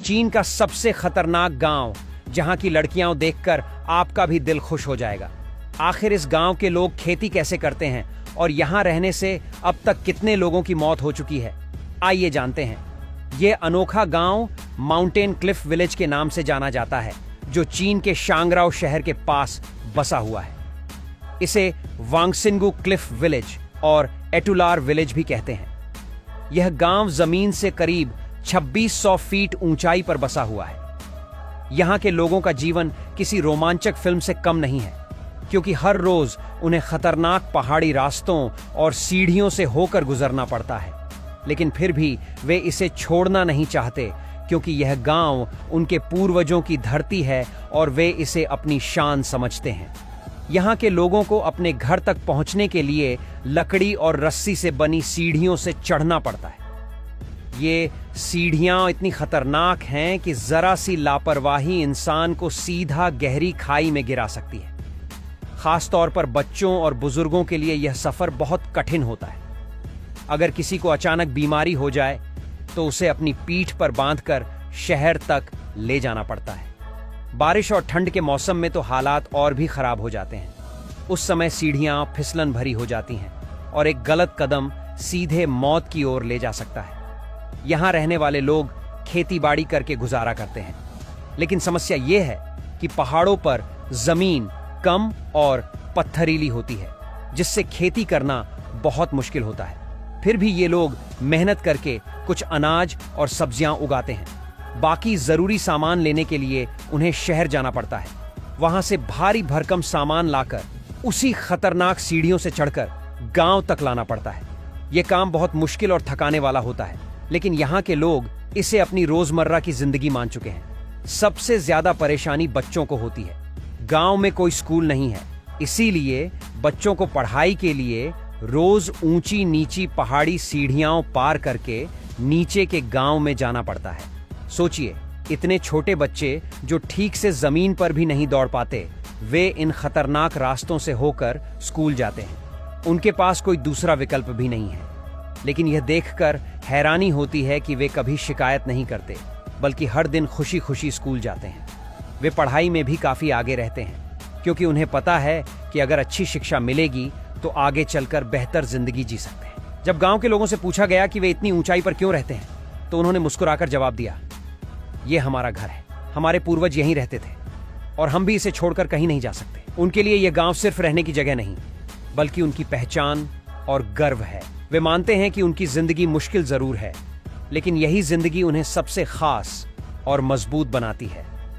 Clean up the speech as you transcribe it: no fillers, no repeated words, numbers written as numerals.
चीन का सबसे खतरनाक गांव, जहां की लड़कियां देखकर आपका भी दिल खुश हो जाएगा। आखिर इस गांव के लोग खेती कैसे करते हैं और यहां रहने से अब तक कितने लोगों की मौत हो चुकी है, आइए जानते हैं। यह अनोखा गांव माउंटेन क्लिफ विलेज के नाम से जाना जाता है, जो चीन के शांगराओ शहर के पास बसा हुआ है। इसे वांगसिंगू क्लिफ विलेज और एटुलार विलेज भी कहते हैं। यह गांव जमीन से करीब 2600 फीट ऊंचाई पर बसा हुआ है। यहां के लोगों का जीवन किसी रोमांचक फिल्म से कम नहीं है, क्योंकि हर रोज उन्हें खतरनाक पहाड़ी रास्तों और सीढ़ियों से होकर गुजरना पड़ता है। लेकिन फिर भी वे इसे छोड़ना नहीं चाहते, क्योंकि यह गांव उनके पूर्वजों की धरती है और वे इसे अपनी शान समझते हैं। यहाँ के लोगों को अपने घर तक पहुंचने के लिए लकड़ी और रस्सी से बनी सीढ़ियों से चढ़ना पड़ता है। ये सीढ़ियां इतनी खतरनाक हैं कि जरा सी लापरवाही इंसान को सीधा गहरी खाई में गिरा सकती है। खासतौर पर बच्चों और बुजुर्गों के लिए यह सफर बहुत कठिन होता है। अगर किसी को अचानक बीमारी हो जाए तो उसे अपनी पीठ पर बांधकर शहर तक ले जाना पड़ता है। बारिश और ठंड के मौसम में तो हालात और भी खराब हो जाते हैं। उस समय सीढ़ियां फिसलन भरी हो जाती हैं और एक गलत कदम सीधे मौत की ओर ले जा सकता है। यहां रहने वाले लोग खेती-बाड़ी करके गुजारा करते हैं, लेकिन समस्या यह है कि पहाड़ों पर जमीन कम और पत्थरीली होती है, जिससे खेती करना बहुत मुश्किल होता है। फिर भी ये लोग मेहनत करके कुछ अनाज और सब्जियां उगाते हैं। बाकी जरूरी सामान लेने के लिए उन्हें शहर जाना पड़ता है। वहां से भारी भरकम सामान लाकर उसी खतरनाक सीढ़ियों से चढ़कर गांव तक लाना पड़ता है। यह काम बहुत मुश्किल और थकाने वाला होता है, लेकिन यहाँ के लोग इसे अपनी रोजमर्रा की जिंदगी मान चुके हैं। सबसे ज्यादा परेशानी बच्चों को होती है। गांव में कोई स्कूल नहीं है, इसीलिए बच्चों को पढ़ाई के लिए रोज ऊंची नीची पहाड़ी सीढ़ियां पार करके नीचे के गांव में जाना पड़ता है। सोचिए, इतने छोटे बच्चे जो ठीक से जमीन पर भी नहीं दौड़ पाते, वे इन खतरनाक रास्तों से होकर स्कूल जाते हैं। उनके पास कोई दूसरा विकल्प भी नहीं है। लेकिन यह देखकर हैरानी होती है कि वे कभी शिकायत नहीं करते, बल्कि हर दिन खुशी खुशी स्कूल जाते हैं। वे पढ़ाई में भी काफी आगे रहते हैं, क्योंकि उन्हें पता है कि अगर अच्छी शिक्षा मिलेगी तो आगे चलकर बेहतर जिंदगी जी सकते हैं। जब गांव के लोगों से पूछा गया कि वे इतनी ऊंचाई पर क्यों रहते हैं, तो उन्होंने मुस्कुराकर जवाब दिया, ये हमारा घर है, हमारे पूर्वज यहीं रहते थे और हम भी इसे छोड़कर कहीं नहीं जा सकते। उनके लिए यह गांव सिर्फ रहने की जगह नहीं, बल्कि उनकी पहचान और गर्व है। वे मानते हैं कि उनकी जिंदगी मुश्किल जरूर है, लेकिन यही जिंदगी उन्हें सबसे खास और मजबूत बनाती है।